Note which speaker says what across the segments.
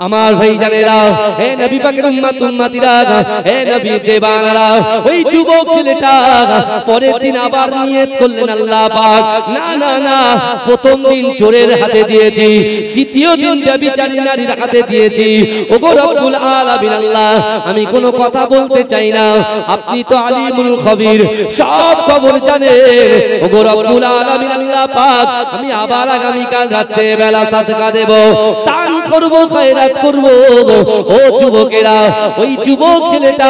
Speaker 1: আমার ভাইজানেরা, হে নবী পাকের উম্মত উম্মতিরা, হে নবী দেবানরা, ওই যুবক ছেলেটা পরের দিন আবার নিয়ত করলেন আল্লাহ পাক, না না না, প্রথম দিন চোরের হাতে দিয়েছি, দ্বিতীয় দিন ব্যভিচারী নারীর হাতে দিয়েছি, ওগো রব্বুল আলামিন আল্লাহ, আমি কোনো কথা বলতে চাই না, আপনি তো আলিমুল খবীর, সব খবর জানেন, ওগো রব্বুল আলামিন আল্লাহ পাক, আমি আবার আগামীকাল রাতে বেলা সাদকা দেব, দান করব, খয়রাত করব। ও যুবকেরা, ওই যুবক ছেলেটা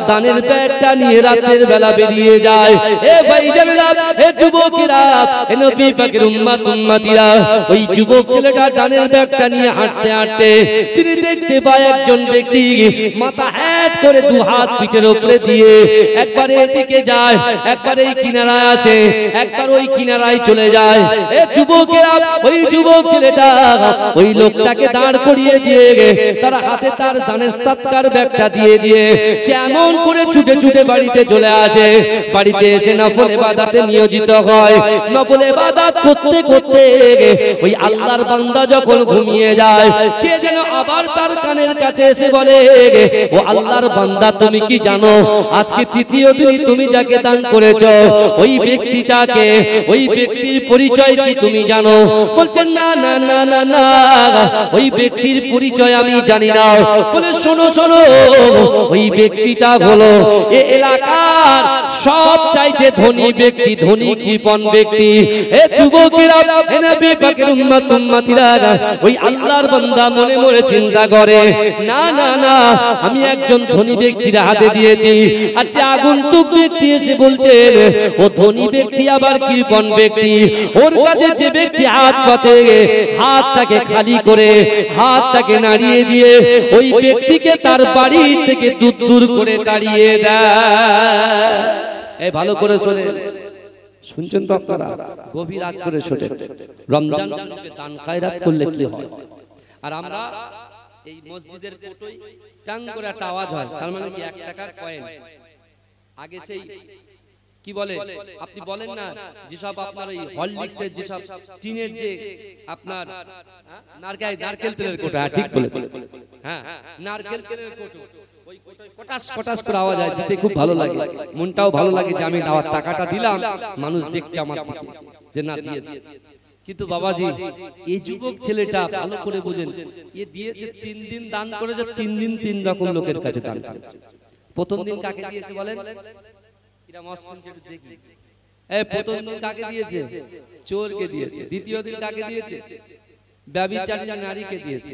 Speaker 1: দানের ব্যাগটা নিয়ে রাতের বেলা বেরিয়ে যায়। এ ভাইজানেরা, এ যুবকেরা, এ নবী পাকের উম্মত উম্মতিরা, ওই যুবক ছেলেটা দানের ব্যাগটা নিয়ে হাঁটতে হাঁটতে তিনি দেখতে পায় একজন ব্যক্তি মাথা হ্যাট করে দু হাত পিঠের উপরে দিয়ে একবার এদিকে যায়, একবার এই কিনারায় আসে, একবার ওই কিনারায় চলে যায়। এ যুবকেরা, ওই যুবক ছেলেটা ওই লোকটাকে দাঁড় করিয়ে দিয়ে তার হাতে তার দানের সৎকার ব্যাগটা দিয়ে দিয়ে সে এমন করে ছুটে ছুটে বাড়িতে চলে আসে। বাড়িতে এসে নফল ইবাদতে নিয়োজিত হয়। নফল ইবাদত করতে করতে ওই আল্লাহর বান্দা যখন ঘুমিয়ে যায়, কে যেন আবার তার কানের কাছে এসে বলে, ও আল্লাহর বান্দা, তুমি কি জানো আজকে তৃতীয় দিনই তুমি যাকে দান করেছো ওই ব্যক্তিটাকে, ওই ব্যক্তির পরিচয় কি তুমি জানো? বলছেন না না না না না, ওই ব্যক্তির পরিচয় আমি জানি না। বলে শোনো শোনো, ওই ব্যক্তিটা হলো এই এলাকার সব চাইতে ধনী ব্যক্তি, ধনী কৃপণ ব্যক্তি। এ যুবকেরা, এ নবী পাকের উম্মত উম্মতিরা, ওই আল্লাহর বান্দা মনে মনে চিন্তা করে, না না না, আমি একজন ধনী ব্যক্তির হাতে দিয়েছি, আর যে আগন্তুক ব্যক্তি এসে বলছেন ও ধনী ব্যক্তি আবার কৃপণ ব্যক্তি, ওর কাছে যে ব্যক্তি হাত পাতে, হাতটাকে খালি করে হাতটাকে নাড়িয়ে দিয়ে ওই ব্যক্তিকে তার বাড়ি থেকে দূর দূর করে তাড়িয়ে দেয়। এই ভালো করে শুনে শুনছেন তো আপনারা, গভীর রাত করে শোনেন। রমজান শরীফে দান খায়রাত করলে কি হয়? আর আমরা এই মসজিদের কোটোই টাং করে একটা আওয়াজ হয়, তার মানে কি 1 টাকার কয়েন। আগে সেই কি বলে, আপনি বলেন না যেসব আপনার ওই হরলিক্সের যেসব টিনের যে আপনার নারকেল তেলের কোটা, ঠিক বলেছেন, হ্যাঁ নারকেল তেলের কোটো, ওই কোটোয় কটাস কটাস করে আওয়াজ হয়, দিতে খুব ভালো লাগে, মনটাও ভালো লাগে যে আমি টাকাটা দিলাম, মানুষ দেখছে আমার দিকে যে না দিয়েছে। কিন্তু বাবাজি, এই যুবক ছেলেটা ভালো করে বুঝেন, এ দিয়েছে 3 দিন দান করেছে, 3 দিন 3 রকম লোকের কাছে দান করেছে। প্রথম দিন কাকে দিয়েছে বলেন? প্রথম দিন কাকে দিয়েছে? চোরকে দিয়েছে। দ্বিতীয় দিন কাকে দিয়েছে? ব্যভিচারী নারীকে দিয়েছে।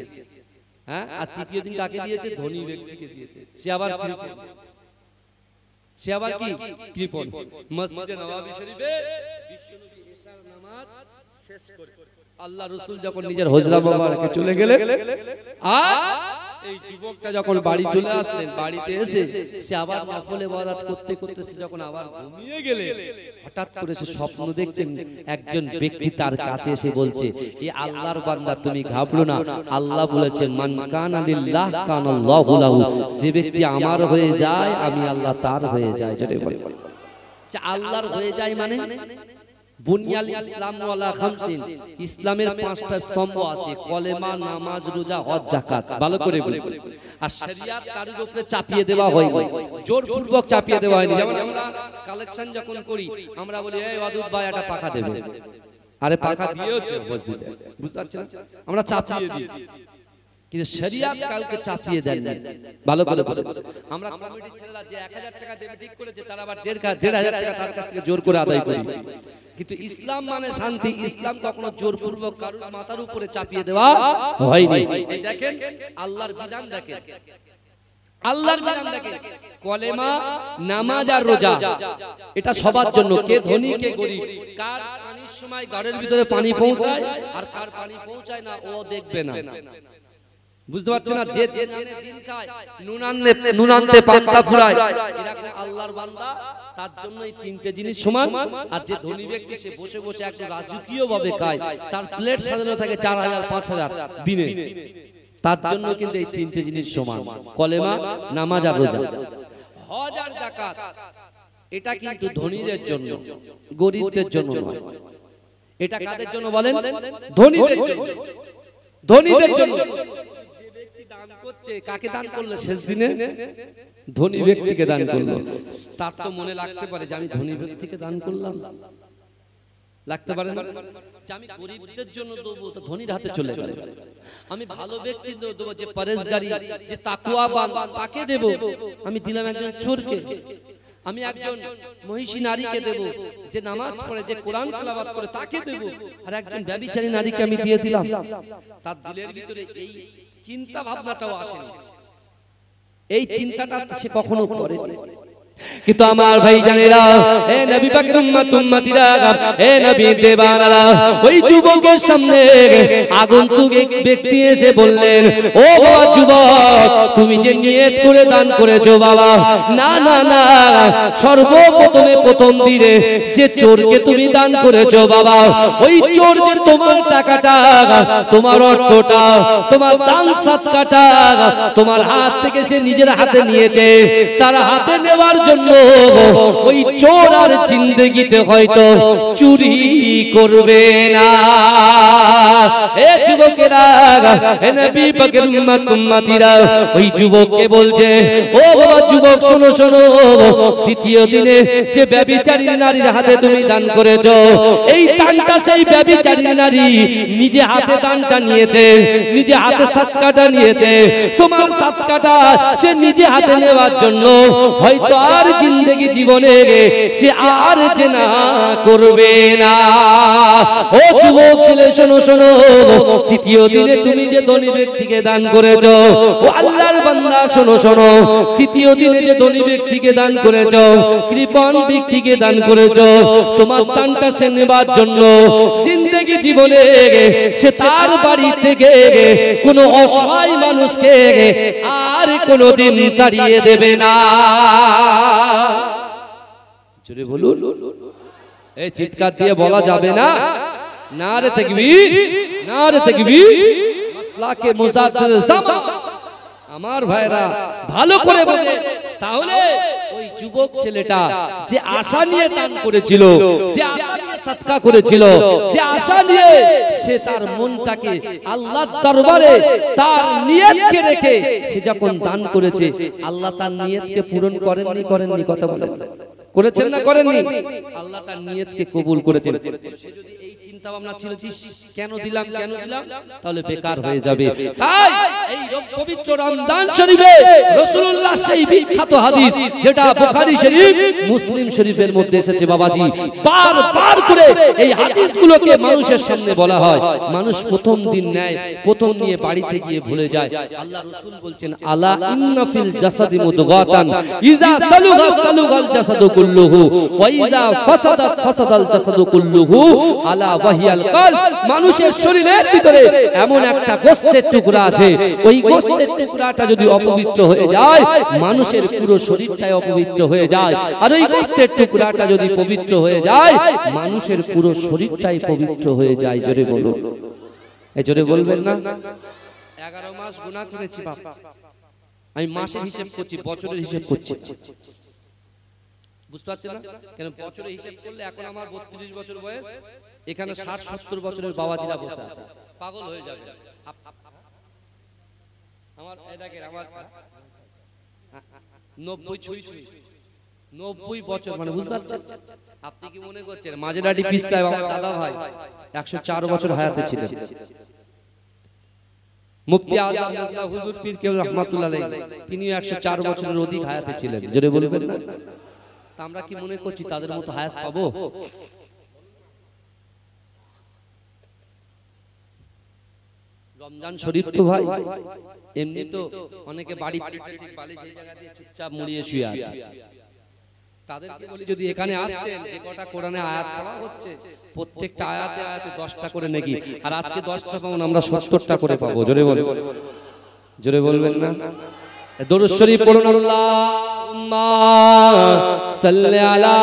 Speaker 1: হ্যাঁ, আর তৃতীয় দিন কাকে দিয়েছে? ধনী ব্যক্তিকে দিয়েছে। সে আবার কি কৃপণ। মসজিদে নববী শরীফে বিশ্বনবী এশার নামাজ শেষ করে আল্লাহ রাসূল যখন নিজের হুজরা মোবারকে চলে গেলেন, আর এই যুবকটা যখন বাড়ি চলে আসলেন, বাড়িতে এসে সে আবার নফল ইবাদত করতে করতে সে যখন আবার ঘুমিয়ে গেলে, হঠাৎ করে সে স্বপ্ন দেখছেন একজন ব্যক্তি তার কাছে এসে বলছে, এই আল্লাহর বান্দা তুমি ঘাবড়ো না, আল্লাহ বলেছেন মান কানা লিল্লাহ কানাল্লাহু লাহু, যে ব্যক্তি আমার হয়ে যায় আমি আল্লাহ তার হয়ে যায়। জোরে বলে, যে আল্লাহর হয়ে যায় মানে বুনিয়াল ইসলাম ওয়ালা খামসিন, ইসলামের 5টা স্তম্ভ আছে, কলেমা, নামাজ, রোজা, হজ, যাকাত। ভালো করে বলুন। আর শরিয়াত কারোর উপরে চাপিয়ে দেওয়া হয়নি, জোরপূর্বক চাপিয়ে দেওয়া হয়নি। যেমন আমরা কালেকশন যখন করি, আমরা বলি এই ওয়াদুদ ভাই একটা পাখা দেবে, আরে পাখা দিয়েছে মসজিদে, বুঝতে পারছেন, আমরা চাপিয়ে দিই। কিন্তু শরিয়াত কাউকে চাপিয়ে দেন না। ভালো করে বলুন। আমরা কমিটির ছেলেরা যে 1000 টাকা দেবে ঠিক করেছে, তারা আবার 1500 টাকা তার কাছ থেকে জোর করে আদায় করি। কিন্তু ইসলাম মানে শান্তি, ইসলাম কখনো জোরপূর্বক কারোর মাথার উপরে চাপিয়ে দেওয়া হয়নি। এই দেখেন আল্লাহর বিধান, দেখেন আল্লাহর বিধান, দেখেন কলেমা, নামাজ আর রোজা, এটা সবার জন্য, কে ধনী কে গরিব, কার পানির সময় ঘরের ভিতরে পানি পৌঁছায় আর কার পানি পৌঁছায় না ও দেখবে না। বুঝতে পারছেন না? যে দিন খায় নুন আনতে পান্তা ফুরায়, এরকম আল্লাহর বান্দা, তার জন্য এই 3টে জিনিস সমান। আর যে ধনী ব্যক্তি সে বসে বসে একটু রাজকীয় ভাবে খায়, তার প্লেট সাজানো থাকে 4000 5000 দিনে, তার জন্য কিন্তু এই 3টে জিনিস সমান, কলেমা, নামাজ আর রোজা। হজ আর যাকাত এটা কিন্তু ধনীদের জন্য, গরিবদের জন্য নয়। এটা কাদের জন্য বলেন? ধনীদের জন্য। ধনীদের জন্য। করছে, কাকে দান করলো শেষ দিনে? ধনী ব্যক্তিকে দান করলো। তার তো মনে লাগতে পারে যে আমি ধনী ব্যক্তিকে দান করলাম, লাগতে পারে না যে আমি গরিবদের জন্য দেবো, তো ধনীর হাতে চলে গেল। আমি ভালো ব্যক্তি দেবো, যে পরেশগারী, যে তাকওয়াবান, তাকে দেব। আমি দিলাম একজন চোরকে। আমি একজন মহিষী নারীকে দেব, যে নামাজ পড়ে, যে কোরআন তেলাওয়াত করে, তাকে দেব। আর একজন ব্যভিচারী নারীকে আমি দিয়ে দিলাম। তার দিলের ভিতরে এই চিন্তা ভাবনাটাও আসে না, এই চিন্তাটা সে কখনো করেনি। কিন্তু আমার ভাই জানেরা, হে নবী পাকের উম্মত উম্মতিরা, হে নবী দেবানারা, ওই যুবকের সামনে আগন্তুক এক ব্যক্তি এসে বললেন, ও বাবা যুবক, তুমি যে নিয়ত করে দান করেছো বাবা, না না না, সর্বপ্রথমে প্রথম দিনে যে চোরকে তুমি দান করেছো বাবা, ওই চোর যে তোমার টাকাটা, তোমার অর্থটা, তোমার দান সাদকাটা তোমার হাত থেকে সে নিজের হাতে নিয়েছে, তার হাতে নেওয়ার জন্য ওই চোর আর জিন্দেগিতে হয়তো চুরি করবে না। এ যুবকেরা, হে নবী পাকের উম্মত উম্মতিরা, ওই যুবককে বলছে, ও বাবা যুবক, শোনো শোনো, দ্বিতীয় দিনে যে ব্যভিচারী নারীর হাতে তুমি দান করেছো, এই দানটা সেই ব্যভিচারী নারী নিজে হাতে দানটা নিয়েছে, নিজে হাতে সাদকাটা নিয়েছে। তোমার সাদকাটা সে নিজে হাতে নেওয়ার জন্য হয়তো আর জিন্দেগি জীবনে সে আর জেনা করবে না। ও যুবক ছেলে, শোনো শোনো, তৃতীয় দিনে তুমি যে ধনী ব্যক্তিকে দান করেছো, ও আল্লাহর বান্দা শোনো শোনো, তৃতীয় দিনে যে ধনী ব্যক্তিকে দান করেছো, কৃপণ ব্যক্তিকে দান করেছো, তোমার দানটা সে নেবার জন্য জিন্দেগি জীবনে সে তার বাড়ি থেকে কোনো অসহায় মানুষকে আর কোনোদিন তাড়িয়ে দেবে না। জোরে বলুন, এই চিৎকার দিয়ে বলা যাবে না, নারে তাকবীর, নারে তাকবীর, মাসলাকে মুজাদ্দিদ জামা। আমার ভাইরা ভালো করে বোঝে, তাহলে ওই যুবক ছেলেটা যে আশা নিয়ে দান করেছিল, যে আশা নিয়ে সাদকা করেছিল, যে আশা নিয়ে সে তার মনটাকে আল্লাহর দরবারে তার নিয়তকে রেখে সে যখন দান করেছে, আল্লাহ তার নিয়তকে পূরণ করেননি, করেননি? কথা বলেন, করেছেন না করেননি? আল্লাহ তার নিয়তকে কবুল করেছেন। সে যদি এই চিন্তা ভাবনা ছিল কেন দিলাম কেন দিলাম, তাহলে বেকার হয়ে যাবে। তাই এই পবিত্র রমজান শরীফে রাসূলুল্লাহ সেই বিখ্যাত হাদিস, যেটা বুখারী শরীফ, মুসলিম শরীফের মধ্যে এসেছে, বাবাজি বারবার করে এই হাদিসগুলোকে মানুষের সামনে বলা হয়। মানুষ প্রথম দিন নেয়, প্রথম নিয়ে বাড়িতে গিয়ে ভুলে যায়। আল্লাহ রাসূল বলছেন, আলা ইন্না ফিল জাসাদি মুদগাতান ইজা সালুগা সালুগাল জাসাদু কুল্লুহু ওয়া ইজা ফাসাদাত ফাসাদাল জাসাদু কুল্লুহু আলা ওয়াহিয়াল কলব। মানুষের শরীরের ভিতরে এমন একটা গোশতের টুকরা আছে, ওই গোশতের টুকরাটা যদি অপবিত্র হয়ে যায়, মানুষের পুরো শরীরটাই অপবিত্র হয়ে যায়। আর ওই গোশতের টুকরাটা যদি পবিত্র হয়ে যায়, মানুষের পুরো শরীরটাই পবিত্র হয়ে যায়। জোরে বলুন, এই জোরে বলবেন না? 11 মাস গুনাহ করেছি বাপ, আমি মাসের হিসাব করছি, বছরের হিসাব করছি, বুঝতে পারছেন না? কেন বছরের হিসাব করলে এখন আমার 32 বছর বয়স, এখানে 60-70 বছরের বাবাজিরা বসে আছে, পাগল হয়ে যাবে। আমার এটাকে আমার 90 বছর, মানে বুঝতে পারছেন? আপনি কি মনে করছেন মাঝেরাটি পীর সাহেব আমার দাদা ভাই 104 বছর হায়াতে ছিলেন। মুফতি আযম আল্লাহ হুজুর পীর কেবল রাহমাতুল্লাহ আলাইহি, তিনি 104 বছরের অধিক হায়াতে ছিলেন। জোরে বলবেন না? আমরা কি মনে করছি তাদের মতো হায়াত পাবো? রমজান শরীফ তো ভাই এমনি তো অনেকে বাড়ি ঠিক বালি সেই জায়গা দিয়ে চুপচাপ মুড়িয়ে শুয়ে আছে। তাদেরকে বলি যদি এখানে আসতেন, যে কটা কোরআনে আয়াত পড়া হচ্ছে, প্রত্যেকটা আয়াতে আয়াতে 10টা করে নেকি, আর আজকে 10টা পাবো না, আমরা 70টা করে পাবো। জোরে বলবেন, জোরে বলবেন না? দরুদ শরীফ পড়ুন, আল্লাহুম্মা সাল্লি আলা।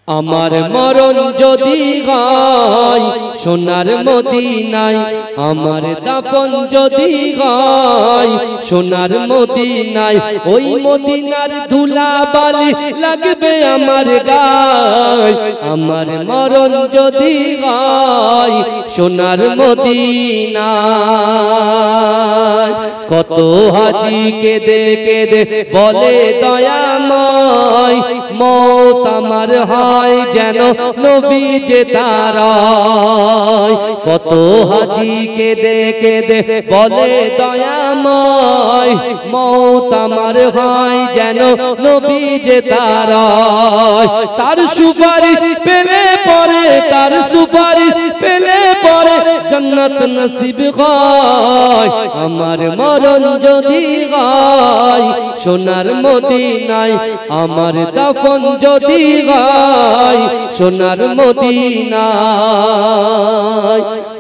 Speaker 1: আমার মরণ যদি হয় সোনার মদিনায়, আমার দাফন যদি হয় সোনার মদিনায়, ওই মদিনার ধুলা বালি লাগবে আমার গায়। আমার মরণ যদি হয় সোনার মদিনায়, কত হাজি কেঁদে কেঁদে বলে দয়াময়, মওত আমার হয় যেন নবী যে তারায়। কত হাজি কেঁদে কেঁদে বলে দয়াময়, মওত আমার হয় যেন নবী যে তারায়। তার সুপারিশ পেলে পরে, তার সুপারিশ পেলে পরে জান্নাত নসিব হয়। আমার মরণ যদি হয় সোনার মদিনায়, আমার দাফন যদি হয় সোনার মদিনায়।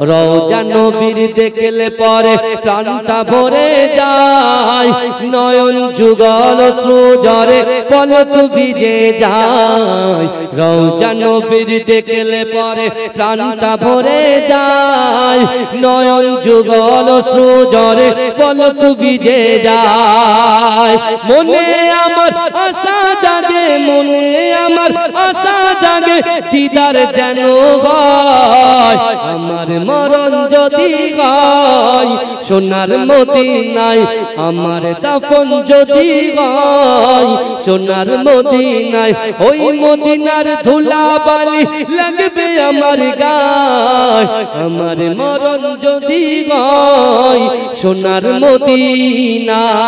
Speaker 1: রওজা নবীর দেখলে পরে প্রাণটা ভরে যায়, নয়ন যুগল অশ্রুজরে পলক ভিজে যায়। রওজা নবীর দেখলে পরে প্রাণটা ভরে যায়, নয়ন যুগল অশ্রুজরে পলক ভিজে যায়। মনে আমার আশা জাগে, মনে আমার আশা জাগে, দিদার যেন হয়। আমার মরণ যদি হয় সোনার মদিনায়, আমার দাফন যদি হয় সোনার মদিনায়, ওই মদিনার ধুলা বালি লাগবে আমার গায়। আমার মরণ যদি হয় সোনার মদিনায়।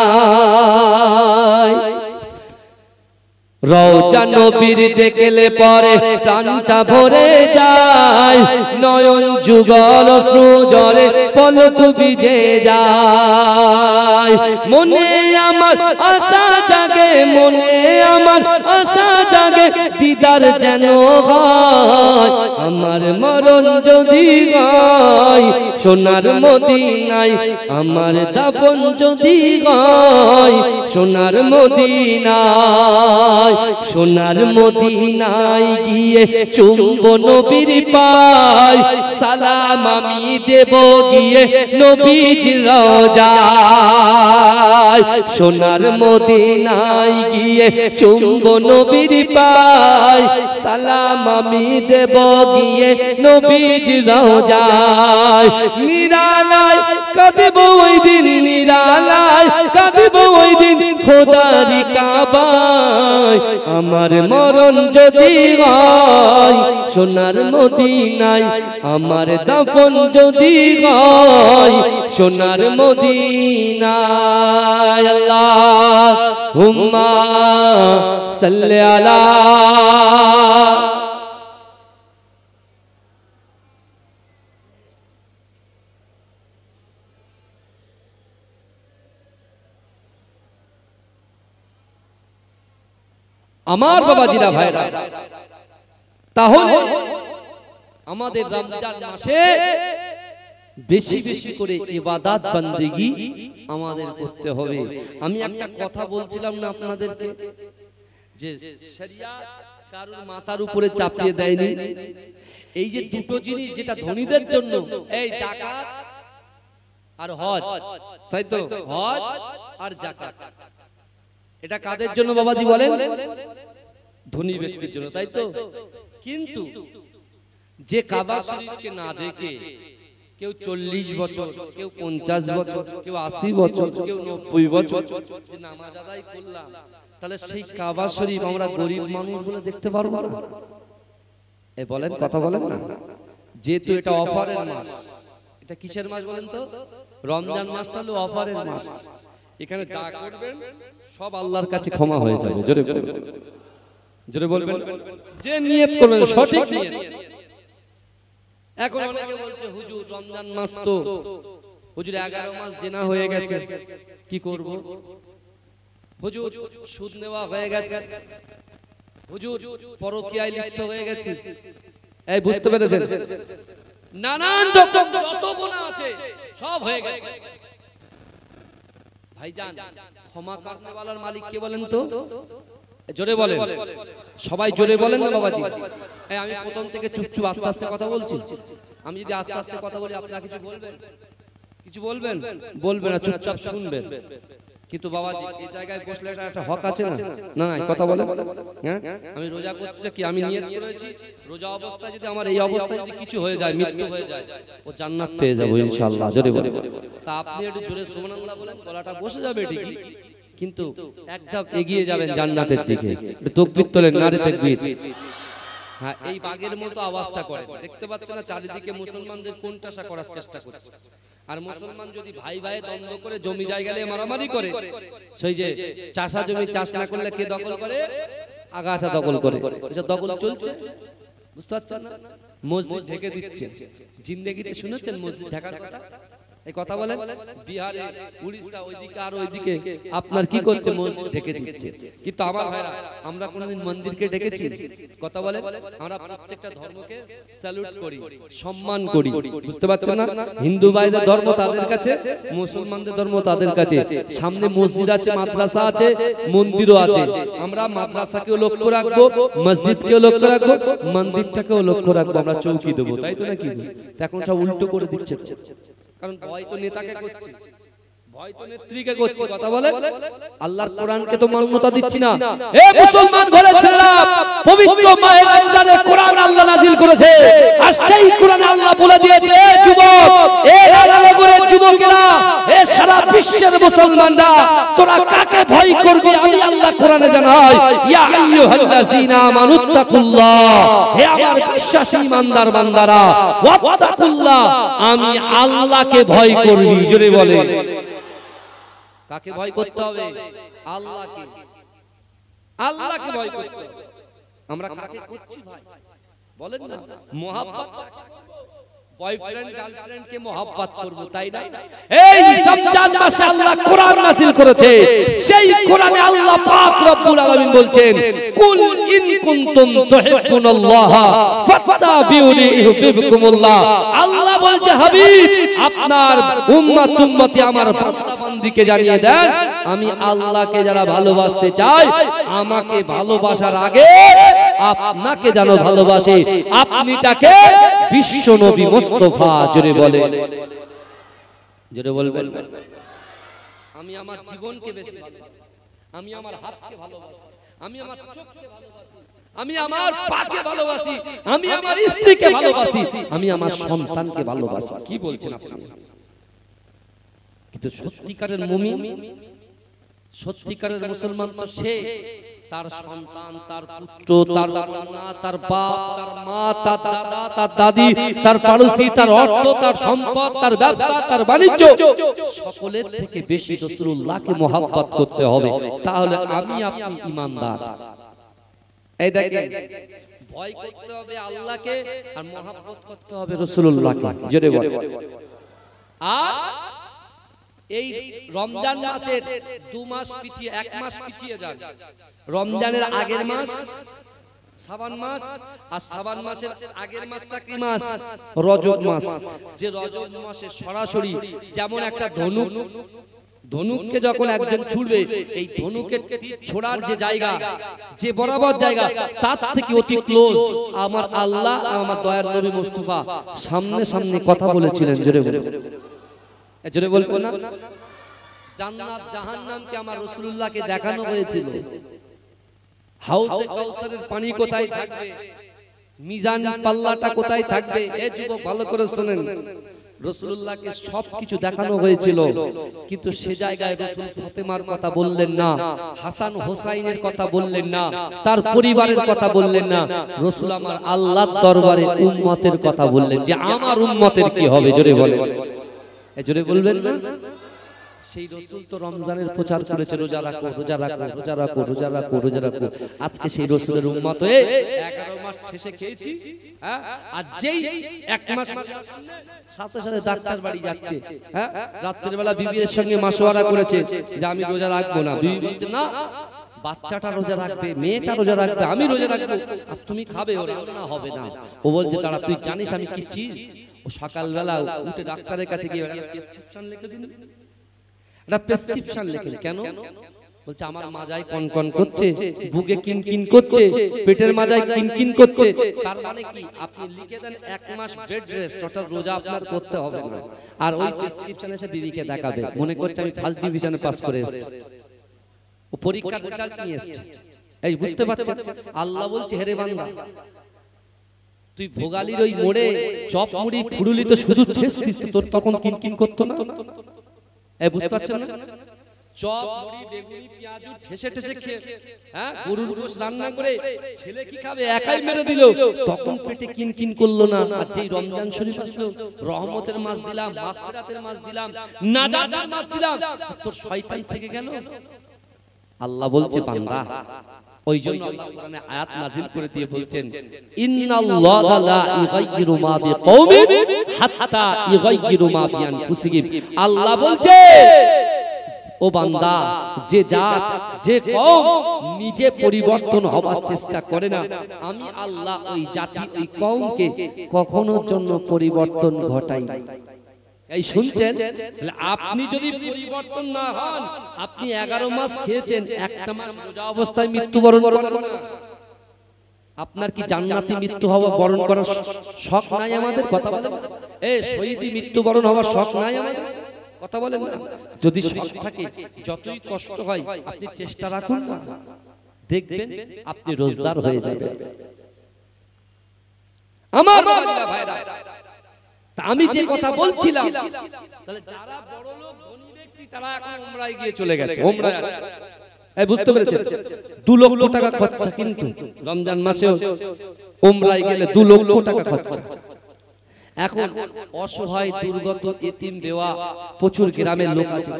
Speaker 1: রওজা নবীর দেখলে পরে প্রাণটা ভরে যায়, নয়ন যুগল অশ্রুজরে পলক ভিজে যায়। মনে আমার আশা জাগে, মনে আমার আশা জাগে, দিদার যেন হয়। আমার মরণ যদি হয় সোনার মদিনায়, আমার দাফন যদি হয় সোনার মদিনায়। সোনার মদিনায় গিয়ে চুম্ব নবীর পায়, সালাম আমি দেব গিয়ে নবীজির রওজায়। সোনার মদিনায় গিয়ে চুম্ব নবীর পায়, সালাম আমি দেব গিয়ে নবীজির রওজায়। নিরালায় কাঁদব ওই দিন, নিরালায় কাঁদব ওই দিন খোদার কাবায়। আমার মরণ যদি হয় সোনার মদিনায়, আমার দাফন যদি হয় সোনার মদিনায়। আল্লাহুম্মা সাল্লি আলা আমার বাবাজিরা ভাইরা। তাহলে আমাদের রমজান মাসে বেশি বেশি করে ইবাদত বন্দেগী আমাদের করতে হবে। আমি একটা কথা বলছিলাম না আপনাদেরকে, যে শরিয়াত কারুর মাথার উপরে চাপিয়ে দেয়নি। এই যে দুটো জিনিস যেটা ধনীদের জন্য, এই যাকাত আর হজ, তাই তো? হজ আর যাকাত, এটা কাদের জন্য বাবাজি বলেন? ধনী ব্যক্তির জন্য, তাই তো? কিন্তু যে কাবা শরীফকে না দেখে কেউ 40 বছর, কেউ 50 বছর, কেউ 80 বছর, কেউ 90 বছর যে নামাজ আদায় করলাম, তাহলে সেই কাবা শরীফ আমরা গরিব মানুষগুলো দেখতে পারবো না? এ বলেন, কথা বলেন না। যেহেতু এটা অফারের মাস, এটা কিসের মাস বলেন তো? রমজান মাসটা হলো অফারের মাস। এখানে যা করবেন সব আল্লাহর কাছে ক্ষমা হয়ে যাবে। জোরে বলবেন, জোরে বলবেন। যে নিয়ত করবেন সঠিক নিয়ত। এখন অনেকে বলছে হুজুর রমজান মাস তো, হুজুর 11 মাস জিনা হয়ে গেছে, কি করব? হুজুর সুদ নেওয়া হয়ে গেছে, হুজুর পরকীয়ায় লিপ্ত হয়ে গেছে। এই বুঝতে পেরেছেন? নানান রকম যত গুনাহ আছে সব হয়ে গেছে। ভাইজান, ক্ষমা করনেওয়ালার মালিক কে বলেন তো? জোরে বলেন। সবাই জোরে বলেন না বাবাজি। আমি প্রথম থেকে চুপচুপ আস্তে আস্তে কথা বলছি। আমি যদি আস্তে আস্তে কথা বলি আপনারা কিছু বলবেন? কিছু বলবেন? বলবেন না, চুপচাপ শুনবেন। কিন্তু বাবাজি এই জায়গায় বসলে একটা হক আছে না? না না, কথা বলে। হ্যাঁ, আমি রোজা করতে কি আমি নিয়ত করেছি রোজা অবস্থায় যদি আমার এই অবস্থায় যদি কিছু হয়ে যায়, মৃত্যু হয়ে যায়, ও জান্নাত পেয়ে যাবো ইনশাআল্লাহ। জোরে বলে। তা আপনি একটু জোরে সুবহানাল্লাহ বলেন, গলাটা বসে যাবে ঠিকই, কিন্তু এক ধাপ এগিয়ে যাবেন জান্নাতের দিকে। তাকবীর তোলেন, নারে তাকবীর। হ্যাঁ, এই বাগের মতো আওয়াজটা করে। দেখতে পাচ্ছেন না চারিদিকে মুসলমানদের কোণঠাসা করার চেষ্টা করছে। আর মুসলমান যদি ভাই ভাই দ্বন্দ্ব করে জমি জায়গা নিয়ে মারামারি করে, সেই যে চাষা জমি চাষ না করলে কে দখল করে? আগাছা দখল করে। এটা দখল চলছে, বুঝতে পারছেন না? মসজিদ ঢেকে দিচ্ছে। জিন্দেগিতে শুনেছেন মসজিদ ঢাকার কথা? এই কথা বলেন। বিহারে, উড়িষ্যা, ওইদিকে আর ওইদিকে আপনার কি করছে? মসজিদ ঢেকে দিচ্ছে। কিন্তু আমার ভাইরা, আমরা কোনদিন মন্দিরকে ডেকেছি? কথা বলেন। আমরা প্রত্যেকটা ধর্মকে স্যালুট করি, সম্মান করি, বুঝতে পারছেন না? হিন্দু ভাইদের ধর্ম তাদের কাছে, মুসলমানদের ধর্ম তাদের কাছে। সামনে মসজিদ আছে, মাদ্রাসা আছে, মন্দিরও আছে। আমরা মাদ্রাসাকেও লক্ষ্য রাখবো, মসজিদকেও লক্ষ্য রাখবো, মন্দিরটাকেও লক্ষ্য রাখবো। আমরা চৌকি দেবো, তাই তো নাকি? এখন সব উল্টো করে দিচ্ছে। কারণ ভয় তো নেতাকে করছে, ভয় তো নেত্রীকে করছে। কথা বলে। আল্লাহর কোরআনকে তো মান্যতা দিচ্ছি না। এ মুসলমান ঘরের ছেলেরা, পবিত্র মাহে রমজানে কোরআন আল্লাহ নাযিল করেছে। আর সেই কোরআনে আল্লাহ বলে দিয়েছে, এ যুবক, এ রাজানগরের যুবকেরা, এ সারা বিশ্বের মুসলমানরা, তোরা কাকে ভয় করবি? আমি আল্লাহ কোরআনে জানাই, ইয়া আইয়ুহাল্লাযীনা আমানুত্তাকুল্লাহ, হে আমার বিশ্বাসী ইমানদার বান্দারা, ওয়াত্তাকুল্লাহ, আমি আল্লাহকে ভয় করবি। জোরে বলে। কাকে ভয় করতে হবে? আল্লাহকে। আল্লাহকে ভয় করতে হবে। আমরা কাকে করছি ভাই? বলেন না, মোহাব্বত। বয়ফ্রেন্ড গার্লফ্রেন্ডকে মোহাব্বত করব, তাই না? এই রমজান মাসে আল্লাহ কোরআন নাযিল করেছে। সেই কোরআনে আল্লাহ পাক রব্বুল আলামিন বলছেন, কুল ইন কুনতুম তুহিব্বুনাল্লাহ ফাত্তাবিউনি ইউহিব্বুকুমুল্লাহ। আল্লাহ বলছে, হাবিব, আপনার উম্মতি আমার বান্দা বান্দীকে জানিয়ে দেন, আমি আল্লাহকে যারা ভালোবাসতে চায়, আমাকে ভালোবাসার আগে আপনাকে যেন ভালোবাসে। আপনি তাকে বিশ্ব নবী মুস্তাফা। জোরে বলে। জোরে বলবেন। আমি আমার জীবনকে বেশি ভালোবাসি, আমি আমার হাতকে ভালোবাসি, আমি আমার চোখকে ভালোবাসি, আমি আমার পাকে ভালোবাসি, আমি আমার স্ত্রীকে ভালোবাসি, আমি আমার সন্তানকে ভালোবাসি। কি বলছেন আপনি? কিন্তু সত্যিকারের মুমিন, সত্যিকারের মুসলমান তো সে, তার সন্তান, তার পুত্র, তার কন্যা, তার বাপ, তার মা, তার দাদা, তার দাদি, তার পাড়োশি, তার অর্থ, তার সম্পদ, তার ব্যবসা, তার বাণিজ্য, সকলের থেকে বেশি রাসূলুল্লাহকে মহব্বত করতে হবে। তাহলে আমি আপনি ঈমানদার। এই দেখেন, ভয় করতে হবে আল্লাহকে আর মহব্বত করতে হবে রাসূলুল্লাহকে। জোরে বলে। আর এই রমজান মাসের 2 মাস পিছিয়ে, 1 মাস পিছিয়ে যান। রমজানের আগের মাস শাবান মাস, আর শাবান মাসের আগের মাসটা কি মাস? রজব মাস। যে রজব মাসে সরাসরি যেমন একটা ধনুককে যখন একজন ছুড়বে, এই ধনুকের ছোড়ার যে জায়গা, যে বরাবর জায়গা, তার থেকে অতি ক্লোজ আমার আল্লাহ আমার দয়ার নবী মুস্তাফা সামনে সামনে কথা বলেছিলেন। জোরে বলে। জোরে বলবো না? জান্নাত জাহান্নামকে আমার রাসূলুল্লাহকে দেখানো হয়েছিল। হাউজে কাউসারের পানি কোথায় থাকবে, মিজান পাল্লাটা কোথায় থাকবে, এ যুবক ভালো করে শুনেন। রাসূলুল্লাহকে সবকিছু দেখানো হয়েছিল, কিন্তু সে জায়গায় রাসূল ফাতেমার কথা বললেন না, হাসান হোসাইনের কথা বললেন না, তার পরিবারের কথা বললেন না। রাসূল আমার আল্লাহর দরবারে উম্মতের কথা বললেন, যে আমার উম্মতের কি হবে। জোরে বলেন। জোরে বলবেন না? সেই রাসূল তো রমজানের প্রচার করেছে, রোজা রাখো, রোজা রাখো, রোজা রাখো, রোজা রাখো, রোজা রাখো। আজকে সেই রাসূলের উম্মত হয়ে 11 মাস ঠেসে খেয়েছি। হ্যাঁ, আর যেই 1 মাস সাথে সাথে ডাক্তার বাড়ি যাচ্ছে। হ্যাঁ, রাতের বেলা বিবির সঙ্গে মাশওয়ারা করেছে যে আমি রোজা রাখবো না। বিবি বলছে, না, বাচ্চাটা রোজা রাখবে, মেয়েটা রোজা রাখবে, আমি রোজা রাখবো, আর তুমি খাবে, ও রান্না হবে না। ও বলছে, তারা তুই জানিস আমি কি চিজ? ও সকালবেলা উঠে ডাক্তারের কাছে গিয়ে প্রেসক্রিপশন লিখে দিন, একটা প্রেসক্রিপশন লিখেন। কেন? বলছে আমার মাজায় কনকন করছে, বুকে কিনকিন করছে, পেটের মাজায় কিনকিন করছে। তার মানে কি আপনি লিখে দেন 1 মাস বেড রেস্ট, অর্থাৎ রোজা আপনার করতে হবে না। আর ওই প্রেসক্রিপশনে এসে বিবিকে দেখাবে, মনে করছে আমি ফার্স্ট ডিভিশনে পাস করে এসেছি, ও পরীক্ষার রেজাল্ট নিয়ে এসেছে। এই বুঝতে পারছেন? আল্লাহ বলছে হেরে বান্দা, তুই ভোগালির ওই মোড়ে চপ মুড়ি ফুড়ুলি তো শুধু ঠেস দিস, তোর তখন কিনকিন করতো না? এই বুঝতে পারছেন না? চপ মুড়ি বেগুনি পেঁয়াজু ঠেসে ঠেসে খেয়ে, হ্যাঁ, গরুর গোশত রান্না করে ছেলে কি খাবে একাই মেরে দিল, তখন পেটে কিনকিন করলো না। আর যেই রমজান শরীফ আসলো, রহমতের মাস দিলাম, মাগফিরাতের মাস দিলাম, নাজাতের মাস দিলাম, তোর শয়তান থেকে গেল। আল্লাহ বলছে বান্দা, ওই জন্য আল্লাহ কোরআনে আয়াত নাযিল করে দিয়ে বলছেন ইন্নাল্লাহা লা ইউগাইয়িরু মা বিকওমিন হাত্তা ইউগাইয়িরু মা বিআনফুসিহিম। আল্লাহ বলছে ও বান্দা, যে জাত যে কওম নিজে পরিবর্তন হবার চেষ্টা করে না, আমি আল্লাহ ওই জাতি ওই কওমকে কখনোর জন্য পরিবর্তন ঘটাই না। এই শুনছেন? তাহলে আপনি যদি পরিবর্তন না হন, আপনি 11 মাস খেয়েছেন, একটা মাস রোজা অবস্থায় মৃত্যুবরণ করলেন না, আপনার কি জান্নাতি মৃত্যু হওয়া বরণ করার শখ নাই আমাদের? কথা বলেন না। এই শহীদি মৃত্যুবরণ হওয়ার শখ নাই আমাদের? কথা বলেন না। যদি শখ থাকে, যতই কষ্ট হয় আপনি চেষ্টা রাখুন না, দেখবেন আপনি রোজদার হয়ে যাবেন। আমার ভাইরা, আমি যে কথা বলছিলাম, তাহলে যারা বড় লোক ধনী ব্যক্তি তারা এখন উমরায় গিয়ে চলে গেছে, উমরায় আছে। এই বুঝতে পেরেছেন? 2 লক্ষ টাকা খরচা, কিন্তু রমজান মাসেও উমরায় গেলে 2 লক্ষ টাকা খরচা। এখন অসহায় দুর্গত এতিম বেওয়া প্রচুর গ্রামের লোক আছে,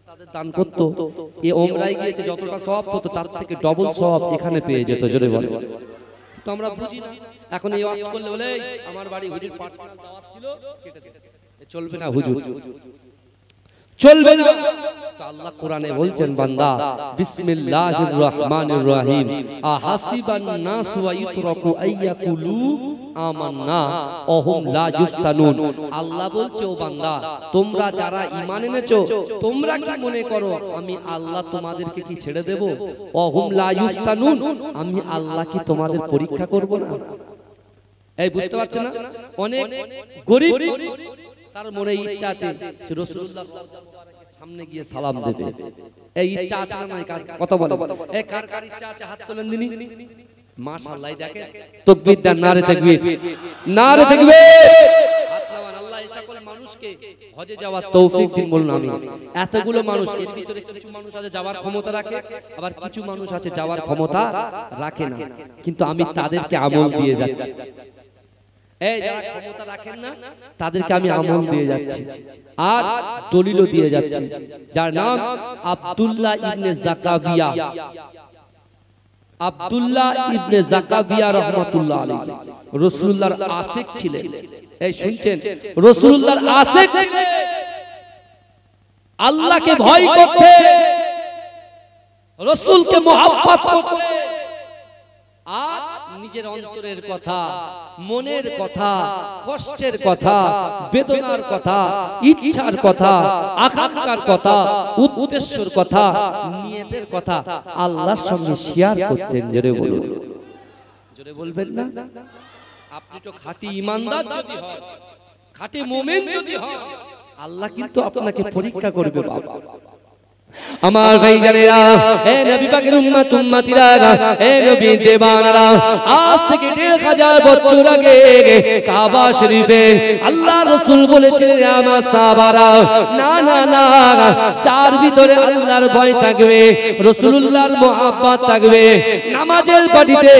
Speaker 1: তাদের দান করতো, এই উমরায় গিয়েছে যতটা সওয়াব হতো তার থেকে ডবল সওয়াব এখানে পেয়ে যেত। জোরে বলে। তো আমরা বুঝি না, এখন এই ওয়াজ করলে বলে আমার বাড়ি হুজুর পার্সোনাল দাওয়াত ছিল, কেটে দে, চলবে না হুজুর, চলবে না। তো আল্লাহ কোরআনে বলছেন বান্দা, বিসমিল্লাহির রহমানির রহিম, আহাসিবান নাস ওয়া ইতরাকু আইয়াকুলু আমান্না ওহুম লা ইফতানুন। আল্লাহ বলছে ও বান্দা, তোমরা যারা ঈমান এনেছো, তোমরা কি মনে করো আমি আল্লাহ তোমাদেরকে কি ছেড়ে দেব? ওহুম লা ইফতানুন, আমি আল্লাহ কি তোমাদের পরীক্ষা করব না? এই বুঝতে পারছেন না? অনেক গরীব তার মনে ইচ্ছা আছে সে রাসূলুল্লাহ সামনে গিয়ে সালাম দেবে, এই ইচ্ছা আছে না? কথা বলে এই কার কার ইচ্ছা আছে হাত তোলেন দিনি। মাশাআল্লাহ, দেখেন তাকবীর দেন, নারে তাকবীর, নারে তাকবীর, হাত নামান। আল্লাহ এই সকল মানুষকে হজে যাওয়ার তৌফিক দিন, বলুন আমিন। এতগুলো মানুষ, এর ভিতরে কিছু মানুষ আছে যাওয়ার ক্ষমতা রাখে, আবার কিছু মানুষ আছে যাওয়ার ক্ষমতা রাখে না, কিন্তু আমি তাদেরকে আমল দিয়ে যাচ্ছি। এই যারা ক্ষমতা রাখেন না তাদেরকে আমি আমল দিয়ে যাচ্ছি আর দলিলও দিয়ে যাচ্ছি, যার নাম আব্দুল্লাহ ইবনে জাকাবিয়া। আব্দুল্লাহ ইবনে জাকাবিয়া রাহমাতুল্লাহ আলাইহি রাসূলুল্লাহর আশিক ছিলেন। এই শুনছেন? রাসূলুল্লাহর আশিক ছিলেন, আল্লাহকে ভয় করতে, রাসূলকে মহব্বত করতে, আর নিজের অন্তরের কথা, মনের কথা, কষ্টের কথা, বেদনার কথা, ইচ্ছার কথা, আকাঙ্ক্ষার কথা, উদ্দেশ্যের কথা, নিয়তের কথা আল্লাহর সঙ্গে শেয়ার করতেন। জোরে বলুন, জোরে বলবেন না? আপনি তো খাঁটি ঈমানদার যদি হন, খাঁটি মুমিন যদি হন, আল্লাহ কিন্তু আপনাকে পরীক্ষা করবে বাবা। আমার ভাইজানেরা, হে নবী পাকের উম্মত উম্মতিরা, হে নবী দেবানরা, আজ থেকে ১৫০০ বছর আগে কাবা শরীফে আল্লাহ রাসূল বলেছিলেন আমার সাহাবারা, না না না, যার ভিতরে আল্লাহর ভয় থাকবে, রাসূলুল্লাহর মহব্বত থাকবে, নামাজের পাটিতে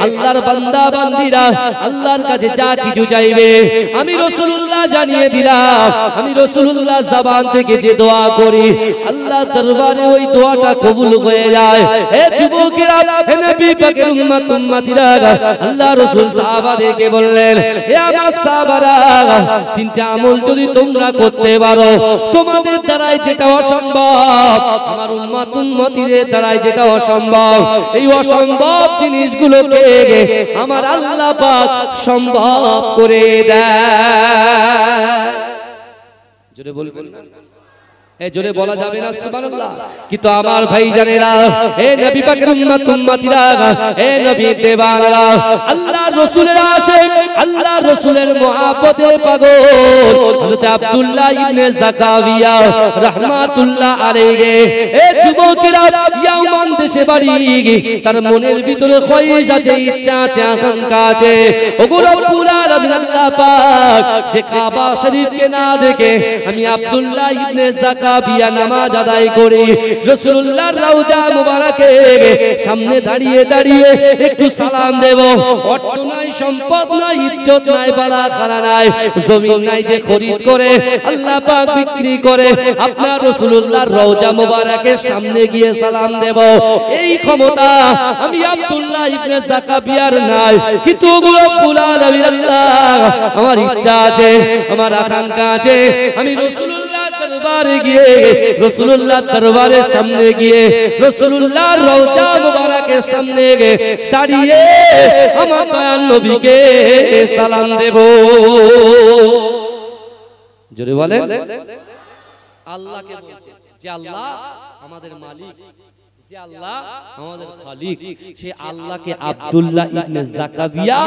Speaker 1: আল্লাহর বান্দা বান্দীরা আল্লাহর কাছে যা কিছু চাইবে আমি রাসূলুল্লাহ জানিয়ে দিলাম, আমি রাসূলুল্লাহ জবান থেকে যে দোয়া করি আল্লাহ দরবারে ওই দোয়াটা কবুল হয়ে যায়। হে যুবকেরা, হে নবী পাকের উম্মত উম্মতিরা, আল্লাহ রাসূল সাহাবাদেরকে বললেন, হে আমার সাহাবারা, 3টা আমল যদি তোমরা করতে পারো, তোমাদের দ্বারাই যেটা অসম্ভব, আমার উম্মত উম্মতিদের দ্বারাই যেটা অসম্ভব, এই অসম্ভব জিনিসগুলোকে আমার আল্লাহ পাক সম্ভব করে দেয়। জোরে বলবেন না? এ জোরে বলা যাবে না সুবহানাল্লাহ। কিন্তু আমার ভাইজানেরা, এ নবী পাকের উম্মত উম্মতিরা, এ নবী দেওয়ানরা, আল্লাহর রাসূলের আশিক, আল্লাহর রাসূলের মুহাব্বতে পাগল হযরত আব্দুল্লাহ ইবনে যাকারিয়া রাহমাতুল্লাহ আলাইহি, এ যুবকেরা, ইয়ামান দেশে বাড়ি, তার মনের ভিতরে খয়েশ আছে, ইচ্ছা আছে, আকাঙ্ক্ষা আছে। ওগো রব্বুল আলামিন আল্লাহ পাক, যে কাবা শরীফকে না দেখে আমি আব্দুল্লাহ ইবনে যাকারিয়া নামাজ আদায় করি, রাসূলুল্লাহর রওজা মুবারকে সামনে দাঁড়িয়ে দাঁড়িয়ে একটু সালাম দেব। অর্থ নাই, সম্পদ নাই, ইজ্জত নাই, বালা খারা নাই, জমিন নাই যে খরিদ করে আল্লাহ পাক বিক্রি করে আপনার রাসূলুল্লাহর রওজা মুবারকের সামনে গিয়ে সালাম দেব, এই ক্ষমতা আমি আব্দুল্লাহ ইবনে যাকারিয়ার নাই। কিন্তু রব্বুল আলামিন আল্লাহ, আমার ইচ্ছা আছে, আমার আকাঙ্ক্ষা আছে, আমি রাসূলুল্লাহর দরবারে গিয়ে, রাসূলুল্লাহর দরবারের সামনে গিয়ে, রাসূলুল্লাহর রওজা মুবারকের সামনে গিয়ে দাঁড়িয়ে আমার দয়ার নবীকে সালাম দেব। জোরে বলেন। আল্লাহকে বলছে যে আল্লাহ আমাদের মালিক, যে আল্লাহ আমাদের খালিক, সে আল্লাহকে আব্দুল্লাহ ইবনে যাকারিয়া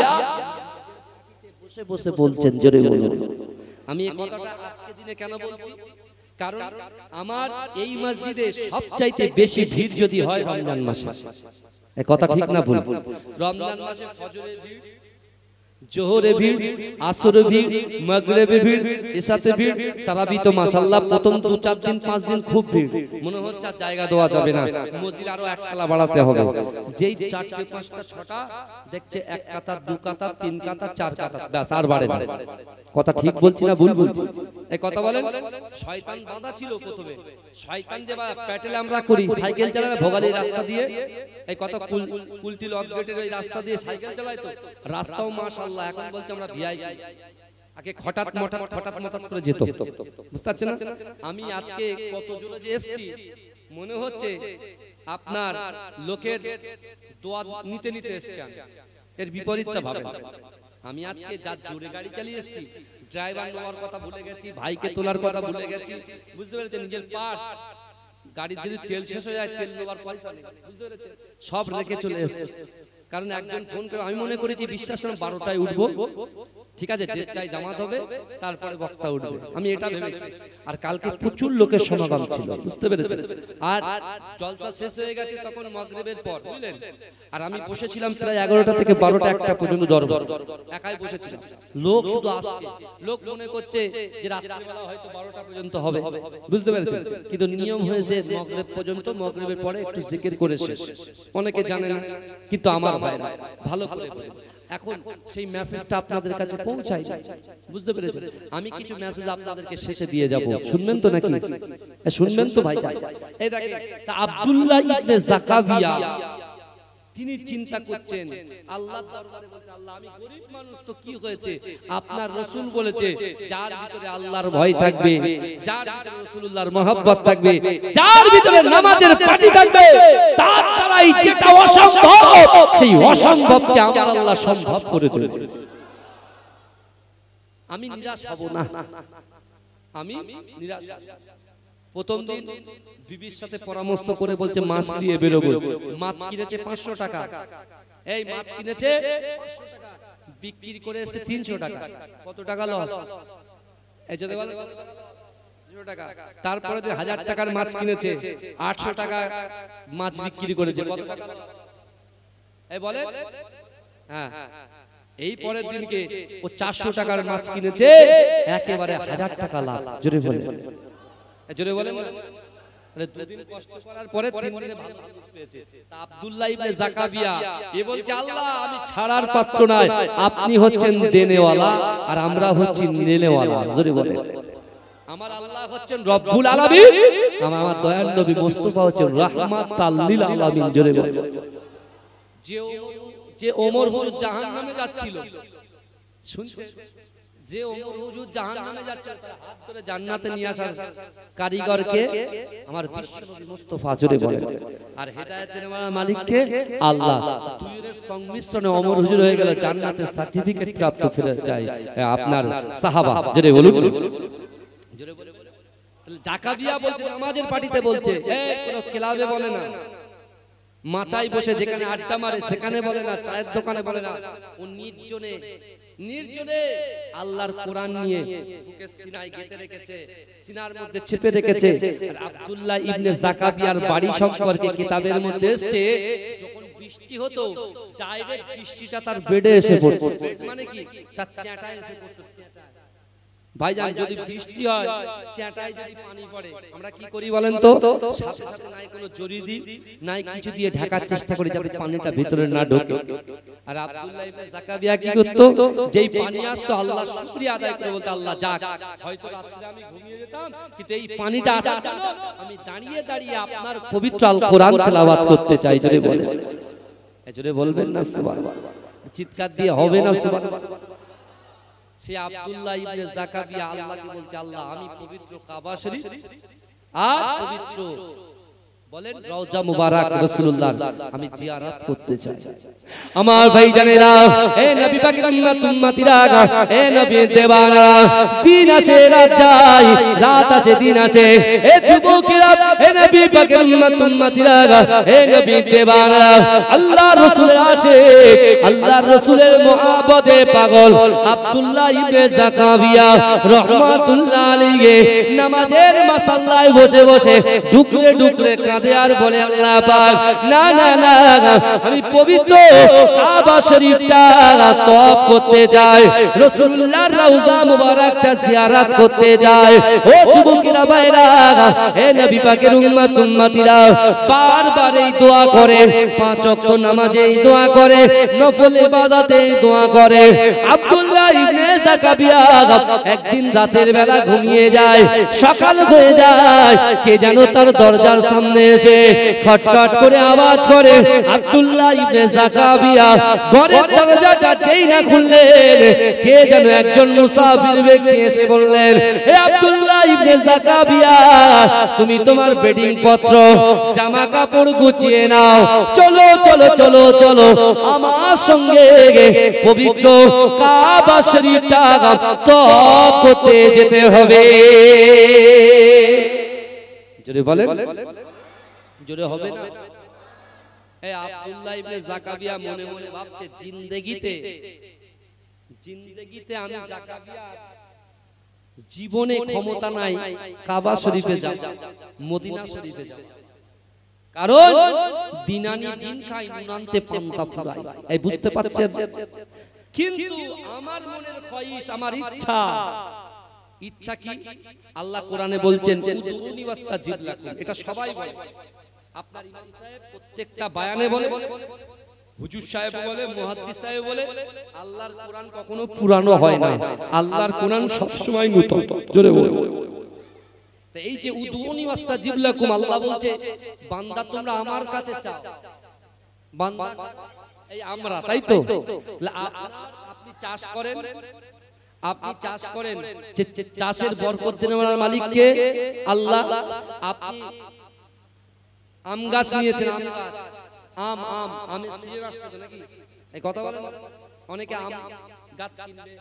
Speaker 1: বসে বসে বলছেন। জোরে বলুন। আমি এই কথাটা আজকে দিনে কেন বলছি? কারণ আমার এই মসজিদে সবচাইতে বেশি ভিড় যদি হয় রমজান মাসে। এই কথা ঠিক না ভুল? রমজান মাসে ফজরের ভিড়, জোহরে ভিড়, আসরে ভিড়, মাগরিবে ভিড়, ইশাতে ভিড়, তারাবি তো মাশাআল্লাহ প্রথম 2-4 দিন 5 দিন খুব ভিড়, মনে হচ্ছে আর জায়গা দেওয়া যাবে না, মসজিদ আরো এক তলা বাড়াতে হবে। যেই 4টে 5টা 6টা দেখছে, 1 কাতার 2 কাতার 3 কাতার 4 কাতার, ব্যাস আর বাড়ে না। কথা ঠিক বলছি না ভুল বলছি? এই কথা বলেন। শয়তান বাঁধা ছিল প্রথমে, শয়তান যে প্যাটেল আমরা করি, সাইকেল চালায় ভোগালীর রাস্তা দিয়ে, এই কথা কুলটি লক গেটের ওই রাস্তা দিয়ে সাইকেল চালায়, তো রাস্তাও মাশাআল্লাহ এখন বলছে আমরা ভিআইপি। আগে হঠাৎ মঠাৎ করে যেত, বুঝতে পারছেন না? আমি আজকে কত জোরে যে এসেছি, মনে হচ্ছে আপনার লোকের দোয়া নিতে নিতে এসেছি আমি। এর বিপরীতটা ভাবেন। আমি আজকে যা জোরে গাড়ি চালিয়ে এসেছি, ড্রাইভার নেওয়ার কথা ভুলে গেছি, ভাইকে তোলার কথা ভুলে গেছি, বুঝতে পেরেছেন? নিজের পার্স, গাড়ির যদি তেল শেষ হয়ে যায় তেল নেওয়ার পয়সা নেই, বুঝতে পেরেছেন? সব রেখে চলে এসেছি। কারণ একজন ফোন করে, আমি মনে করেছি বিশ্বাস করুন 12টায় উঠবো, ঠিক আছে, 1:30টায় জামাত হবে, তারপরে বক্তা উঠবে, আমি এটা ভেবেছি। আর কালকে প্রচুর লোকের সমাগম ছিল, বুঝতে পেরেছেন? আর জলসা শেষ হয়ে গেছে তখন মাগরিবের পর, বুঝলেন? আর আমি বসেছিলাম প্রায় 11টা থেকে 12টা 1টা পর্যন্ত দরবার, একাই বসেছিলাম। লোক শুধু আসছে, লোক মনে করছে যে রাত্রিবেলা হয়তো 12টা পর্যন্ত হবে, বুঝতে পেরেছেন? কিন্তু নিয়ম হয়েছে মাগরিব পর্যন্ত, মাগরিবের পরে একটু জিকির করে শেষ। অনেকে জানে না, কিন্তু আমার ভাইরা ভালো করে বোঝে। এখন সেই মেসেজটা আপনাদের কাছে পৌঁছায়, বুঝতে পেরেছেন? আমি কিছু মেসেজ আপনাদেরকে শেষে দিয়ে যাব, শুনবেন তো নাকি? শুনবেন তো ভাই? এই দেখেন, তা আব্দুল্লাহ ইবনে যাকারিয়া তিনি চিন্তা করছেন, আল্লাহর দরবারে বলতে, আল্লাহ আমি গরীব মানুষ, তো কি হয়েছে? আপনার রাসূল বলেছে যার ভিতরে আল্লাহর ভয় থাকবে, যার ভিতরে রাসূলুল্লাহর মহব্বত থাকবে, যার ভিতরে নামাজের পাটি থাকবে, তার দ্বারাই যেটা অসম্ভব সেই অসম্ভবকে আমার আল্লাহ সম্ভব করে দেবে। আমি নিরাশ হব না, আমি নিরাশ। প্রথম দিন বিবির সাথে পরামর্শ করে বলছে মাছ নিয়ে বেরোবো। মাছ কিনেছে 500 টাকা, এই মাছ কিনেছে 500 টাকা, বিক্রি করে এসে 300 টাকা। কত টাকা লস? এই যে বল 300 টাকা। তারপরে 1000 টাকার মাছ কিনেছে, 800 টাকা মাছ বিক্রি করেছে। কত টাকা? এই বলে, হ্যাঁ। এই পরের দিনকে ও 400 টাকার মাছ কিনেছে, একেবারে 1000 টাকা লাভ। জোরে বলে, জোরে বলেন। তাহলে 2 দিন কষ্ট করার পরে 3 দিনে ভালো মানুষ পেয়েছে। তা আব্দুল্লাহ ইবনে যাকারিয়া এ বলছে, আল্লাহ আমি ছাড়ার পাত্র নাই, আপনি হচ্ছেন দেনেওয়ালা আর আমরা হচ্ছি নেনেওয়ালা। জোরে বলেন। আমার আল্লাহ হচ্ছেন রব্বুল আলামিন, আমার দয়ার নবী মুস্তাফা হচ্ছেন রাহমাতাল লিল আলামিন। জোরে বলেন। যে ওমর হুজুর জাহান্নামে যাচ্ছিল, শুনছেন? যে ওমর হুজুর জাহান্নামে যাচ্ছে, তার হাত ধরে জান্নাতে নিয়ে আসার কারিগরকে আমার বিশ্বনবী মুস্তাফা। জোরে বলেন। আর হেদায়েতের মালিককে আল্লাহ। দুইয়ের সংমিশ্রণে ওমর হুজুর হয়ে গেল জান্নাতের সার্টিফিকেট প্রাপ্ত ফিরে যায় আপনার সাহাবা। জোরে বলুন, জোরে বলুন। জাকাবিয়া বলছে নামাজের পার্টিতে বলছে, এই কোন ক্লাবে বলে না, মাচাই বসে যেখানে আড্ডা মারে সেখানে বলে না, চায়ের দোকানে বলে না, ও নির্জনে নির্জনে আল্লাহর কোরআন নিয়ে বুকে সিনায় গেঁথে রেখেছে, সিনার মধ্যে চেপে রেখেছে। আর আব্দুল্লাহ ইবনে জাকাবিয়ার বাড়ি সম্পর্কে কিতাবের মধ্যে এসেছে, যখন বৃষ্টি হতো ডাইরেক্ট বৃষ্টিটা তার বেডে এসে পড়তো। মানে কি, তার চ্যাটায় এসে পড়তো। ভাইজান যদি বৃষ্টি হয়, চ্যাটায় যদি পানি পড়ে, আমরা কি করি বলেন তো? সাথে সাথে নাই কোনো জড়ি দিই, নাই কিছু দিয়ে ঢাকার চেষ্টা করি যাতে পানিটা ভিতরে না ঢোকে। আর আব্দুল্লাহ ইবনে জাকাবিয়া কি করতো? যেই পানি আসতো আল্লাহর শুকরিয়া আদায় করে বলতো, আল্লাহ যাক, হয়তো রাতে আমি ঘুমিয়ে যেতাম, কিন্তু এই পানিটা আসার জন্য আমি দাঁড়িয়ে দাঁড়িয়ে আপনার পবিত্র আল কোরআন তেলাওয়াত করতে চাই। জোরে বলেন, জোরে বলবেন না সুবহানাল্লাহ? চিৎকার দিয়ে হবে না সুবহানাল্লাহ? সে আব্দুল্লাহ ইবনে জাকাবিয়া আল্লাহকে বলছে, আল্লাহ আমি পবিত্র কাবা শরীফ আর পবিত্র বলেন রওজা মুবারক রাসূলুল্লাহ আমি জিয়ারত করতে চাই। আমার ভাইজানেরা, হে নবী পাকের উম্মতিরা, হে নবী দেওয়ানেরা, দিন আসে রাত যায়, রাত আসে দিন আসে। হে যুবকেরা, হে নবী পাকের উম্মতিরা, হে নবী দেওয়ানেরা, আল্লাহর রাসূলের আশিক, আল্লাহর রাসূলের মুহাব্বতে পাগল আব্দুল্লাহ ইবনে জাকাবিয়া রাহমাতুল্লাহ আলাইহি নামাজের মাসাল্লায় বসে বসে ঢুকলে ঢুকলে আর বলে, আল্লাহ পাক, না না না, আমি পবিত্র কাবা শরীফটা তওয়াফ করতে চাই, রাসূলুল্লাহর রওজা মুবারকটা জিয়ারত করতে চাই। ও যুবকেরা ভাইরা, হে নবী পাকের উম্মতিরা, বারবার এই দোয়া করে, পাঁচ ওয়াক্ত নামাজে এই দোয়া করে, নফল ইবাদতে এই দোয়া করে। আব্দুল্লাহ ইবনে জাকাবিয়া একদিন রাতের বেলা ঘুমিয়ে যায়, সকাল হয়ে যায়, কে যেন তার দরজার সামনে এসে খটখট করে আওয়াজ করে। আব্দুল্লাহ ইবনে জাকাবিয়া ঘরের দরজাটা যেই না খুললেন, কে যেন একজন মুসাফির ব্যক্তি এসে বললেন, হে আব্দুল্লাহ ইবনে জাকাবিয়া, তুমি তোমার বেডিং পত্র জামা কাপড় গুছিয়ে নাও, চলো চলো চলো চলো আমার সঙ্গে পবিত্র কাবা শরীফটা তওয়াফ করতে যেতে হবে। জোরে বলেন, জোরে হবে না? এই আব্দুল্লাহ ইবনে জাকাবিয়া মনে মনে ভাবছে, জিন্দেগিতে আমি জাকাবিয়া জীবনে ক্ষমতা নাই কাবা শরীফে যাব, মদিনা শরীফে যাব, কারণ দিনানি দিন খাই, নুনান্তে পান্তা ফুরাই। এই বুঝতে পারছেন? কিন্তু আমার মনের খয়েশ, আমার ইচ্ছা, ইচ্ছা কি? আল্লাহ কোরআনে বলছেন, উদউনি ওয়াস্তাজিব লাকুম। এটা সবাই বলে, আপনার ইমাম সাহেব প্রত্যেকটা বয়ানে বলে, হুজুর সাহেব বলে, মুহাদ্দিস সাহেব বলে, আল্লাহর কোরআন কখনো পুরানো হয় না, আল্লাহর কোরআন সব সময় নতুন। জোরে বলে। তো এই যে উদউনি ওয়াস্তাজিব লাকুম, আল্লাহ বলছে, বান্দা তোমরা আমার কাছে চাও, বান্দা এই আমরা, তাই তো? আপনি চাষ করেন, আপনি চাষ করেন, চাষের বরকত দেওয়ার মালিক কে? আল্লাহ। আপনি আম গাছ নিয়েছেন, আম গাছ, আম আম আমের সিজন আসছে নাকি? এই কথা বলেন, অনেকে আম গাছ কিনবে,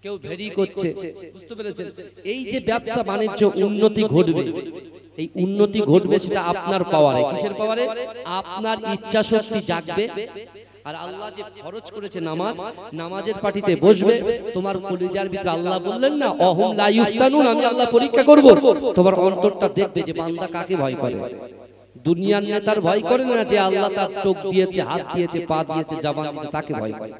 Speaker 1: কেউ ভেরি করছে, বুঝতে পেরেছেন? এই যে ব্যবসা বাণিজ্য উন্নতি ঘটবে, এই উন্নতি ঘটবে সেটা আপনার পাওয়ারে। কিসের পাওয়ারে? আপনার ইচ্ছা শক্তি জাগবে। আর আল্লাহ যে ফরজ করেছে নামাজ, নামাজের পার্টিতে বসবে, তোমার কলিজার ভিতরে আল্লাহ বললেন না, অহুম লা ইফতানুন, আমি আল্লাহ পরীক্ষা করব, তোমার অন্তরটা দেখবে যে বান্দা কাকে ভয় করে। দুনিয়ার নেতার ভয় করে না, যে আল্লাহ তার চোখ দিয়েছে, হাত দিয়েছে, পা দিয়েছে, জবান দিয়েছে, তাকে ভয় করে।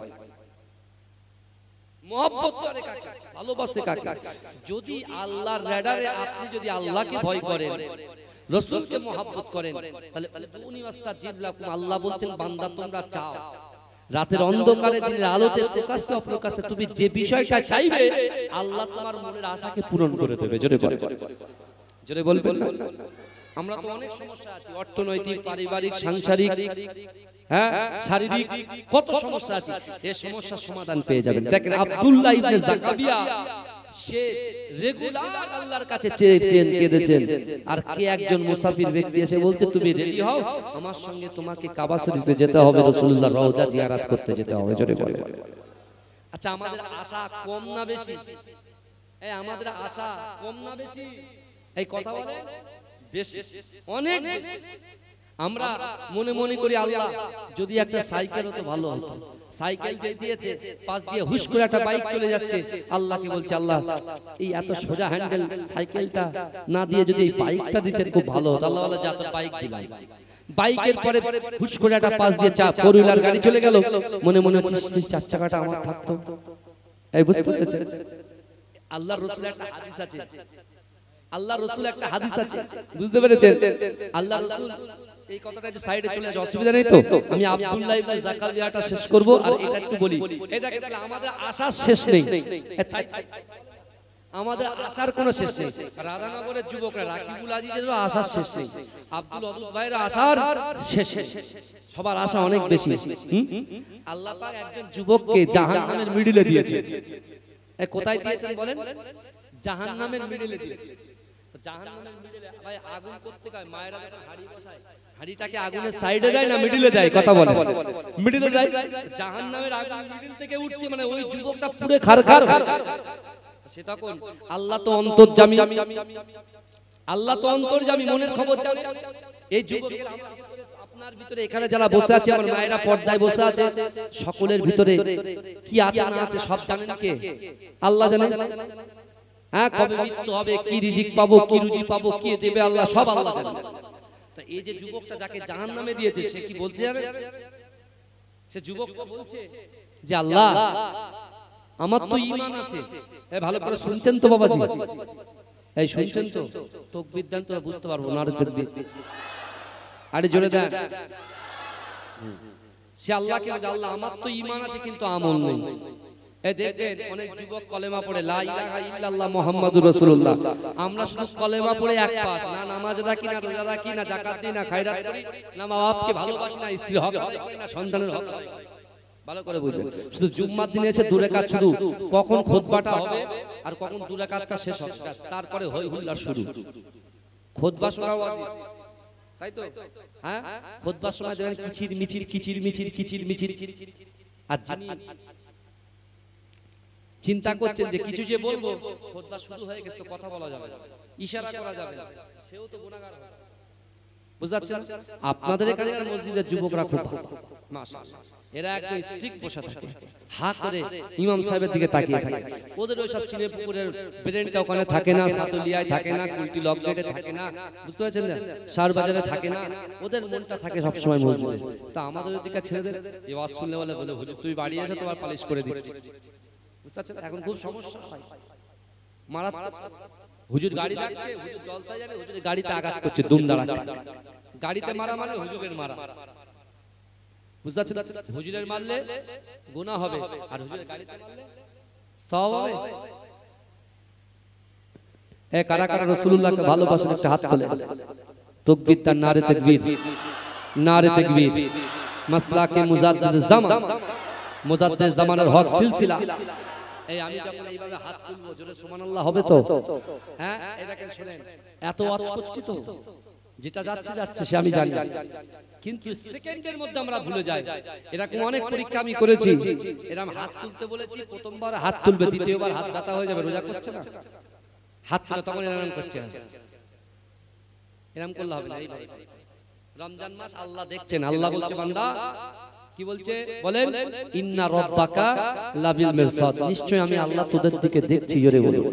Speaker 1: মহব্বত করে কাকে? ভালোবাসে কাকে? যদি আল্লাহর রাডারে আপনি যদি আল্লাহকে ভয় করেন, রাসূলকে মহব্বত করেন, তাহলে উদউনি ওয়াস্তাজিব লাকুম, আল্লাহ বলছেন, বান্দা তোমরা চাও, রাতের অন্ধকারে দিনের আলোতে প্রকাশ্যে অপ্রকাশ্যে তুমি যে বিষয়টা চাইবে, আল্লাহ তোমার মনের আশাকে পূরণ করে দেবে। জোরে বলেন, জোরে বলবেন না? আমরা তো অনেক সমস্যা আছে, অর্থনৈতিক, পারিবারিক, সাংসারিক, হ্যাঁ শারীরিক, কত সমস্যা আছে। এই সমস্যার সমাধান পেয়ে যাবেন। দেখেন আব্দুল্লাহ ইবনে জাকাবিয়া, সে রেগুলার আল্লাহর কাছে চেয়েছেন, কেঁদেছেন, আর কে একজন মুসাফির ব্যক্তি এসে বলছে, তুমি রেডি হও, আমার সঙ্গে তোমাকে কাবা শরীফে যেতে হবে, রাসূলুল্লাহর রওজা জিয়ারত করতে যেতে হবে। জোরে বলে। আচ্ছা, আমাদের আশা কম না বেশি? আমাদের আশা কম না বেশি? এই কথা বলে বেশি, অনেক বেশি। আমরা মনে মনে করি আল্লাহ যদি একটা সাইকেল হতো ভালো হতো, সাইকেল যে দিয়েছে পাশ দিয়ে হুশ করে একটা বাইক চলে যাচ্ছে, আল্লাহকে বলছে আল্লাহ এই এত সোজা হ্যান্ডেল সাইকেলটা না দিয়ে যদি এই বাইকটা দিতেন খুব ভালো হতো। আল্লাহ বলে যা তোর বাইক দিলাম। বাইকের পরে হুশ করে একটা পাশ দিয়ে ফোর হুইলার গাড়ি চলে গেল, মনে মনে হচ্ছে চার চাকাটা আমার থাকতো। এই বুঝতে পেরেছেন? আল্লাহর রাসূলের একটা হাদিস আছে, আল্লাহর রাসূল একটা হাদিস আছে, বুঝতে পেরেছেন? আল্লাহর রাসূল এই কথাটা একটু সাইডে চলে আসে, অসুবিধা নেই তো? আমি আব্দুল্লাহ ইবনে যাকারিয়াটা শেষ করব আর এটা একটু বলি। এই দেখেন তাহলে আমাদের আশার শেষ নেই, আমাদের আশার কোনো শেষ নেই। রাধানগরের যুবকরা রাকিবুল আজিজের আশার শেষ নেই, আব্দুল ওয়াদুদ ভাইয়ের আশার শেষ নেই, সবার আশা অনেক বেশি। আল্লাহ পাক একজন যুবককে জাহান্নামের মিডলে দিয়েছে। কোথায় দিয়েছেন বলেন? জাহান্নামের মিডলে দিয়েছে। জাহান্নামের মিডলে ভাই আগুন করতে হয়, মায়েরা যখন হাড়ি বসায় হাড়িটাকে আগুনের সাইডে দেয় না মিডলে দেয়? কথা বলে মিডলে দেয়। জাহান্নামের আগুন মিডল থেকে উঠছে মানে ওই যুবকটা পুরো খারখার। সেটা কোন? আল্লাহ তো অন্তর্যামী, আল্লাহ তো অন্তর্যামী, মনের খবর জানে। এই যুবকের আপনার ভিতরে এখানে যারা বসে আছে, আমার মায়েরা পর্দায় বসে আছে, সকলের ভিতরে কি আছে না আছে সব জানেন কে? আল্লাহ জানেন। হ্যাঁ, কবে মৃত্যু হবে, কি রিজিক পাবো, কি রুজি পাবো, কি দেবে আল্লাহ, সব আল্লাহ জানেন। তা এই যে যুবকটা যাকে জাহান্নামে দিয়েছে সে কি বলছে জানেন? সে যুবকটা বলছে যে আল্লাহ আমার তো ঈমান আছে। এই ভালো করে শুনছেন তো বাবাজি? এই শুনছেন তো? তাকবীর দেন তো বুঝতে পারবো না। আরে তাকবীর, আরে জোরে দেন। সে আল্লাহকে বলে আল্লাহ আমার তো ঈমান আছে কিন্তু আমল নেই। এই দেখেন অনেক যুবক কলেমা পড়ে লা ইলাহা ইল্লাল্লাহ মুহাম্মাদুর রাসূলুল্লাহ, আমরা শুধু কলেমা পড়ে এক পাশ, না নামাজ রাখি, না রোজা রাখি, না যাকাত দিই, না খায়রাত করি, না মা বাপকে ভালোবাসি, না স্ত্রীর হক আদায় করি, না সন্তানের হক আদায় করি। ভালো করে বুঝবেন, শুধু জুম্মার দিনে এসে দু রাকাত, শুধু কখন খুতবাটা হবে আর কখন দু রাকাতটা শেষ হবে, তারপরে হই হুল্লা শুরু। খুতবা শোনাও আছে, তাই তো? হ্যাঁ, খুতবার সময় দেখবেন কিচির মিচির কিচির মিচির কিচির মিচির। আর যিনি চিন্তা করছেন যে কিছু যে বলবো, খুতবা শুরু হয়ে গেছে তো কথা বলা যাবে না, ইশারা করা যাবে না, সেও তো গুনাহগার হবে। বুঝাচ্ছেন? আপনাদের এখানকার মসজিদের যুবকরা খুব মাশাআল্লাহ, এরা একদম স্ট্রিক্ট বসে থাকে, হা করে ইমাম সাহেবের দিকে তাকিয়ে থাকে। ওদের ওই সব চিনে পুকুরের ব্রেনটা ওখানে থাকে না, সাতুলিয়ায় থাকে না, কুলটি লক গেটে থাকে না, বুঝতে পারছেন না, শাহর বাজারে থাকে না, ওদের মনটা থাকে সব সময় মসজিদে। তা আমাদের ওদিকে ছেলেদের এই ওয়াজ শুনলে বলে হুজুর তুই বাড়ি এসে তোমার পালিশ করে দিচ্ছি। বুঝতে পারছেন? এখন খুব সমস্যা হয়, মারাত্মক। হুজুর গাড়ি লাগছে, হুজুর জলতায় যাবে, হুজুরের গাড়িতে আঘাত করছে, দুম দাঁড়াচ্ছে, গাড়িতে মারা মানে হুজুরের মারা। বুঝতে পারছেন? হুজুরের মারলে গুনাহ হবে আর হুজুরের গাড়িতে মারলে সওয়াব হবে। এ কারা কারা রাসূলুল্লাহকে ভালোবাসেন একটা হাত তোলেন। তাকবীর, তার নারে তাকবীর, নারে তাকবীর। মাসলাকে মুজাদ্দিদ জামান, মুজাদ্দিদ জামানের হক সিলসিলা। এই আমি যখন এইভাবে হাত তুলবো জোরে সুবহানাল্লাহ হবে তো? হ্যাঁ, এই দেখেন শুনেন, এত ওয়াজ করছি তো, যেটা যাচ্ছে যাচ্ছে সে আমি জানি, কিন্তু সেকেন্ডের মধ্যে আমরা ভুলে যাই। এরকম অনেক পরীক্ষা আমি করেছি, এরকম হাত তুলতে বলেছি, প্রথমবার হাত তুলবে, দ্বিতীয়বার হাত ব্যথা হয়ে যাবে, রোজা করছে না, হাত তুলে তখন এরকম করছে না, এরকম করলে হবে না। এইভাবে রমজান মাস আল্লাহ দেখছেন, আল্লাহ বলছে বান্দা কি বলছে বলেন, ইন্না রাব্বাকা লাবিল মিরসাদ, নিশ্চয় আমি আল্লাহ তোদের দিকে দেখছি। জোরে বলুন।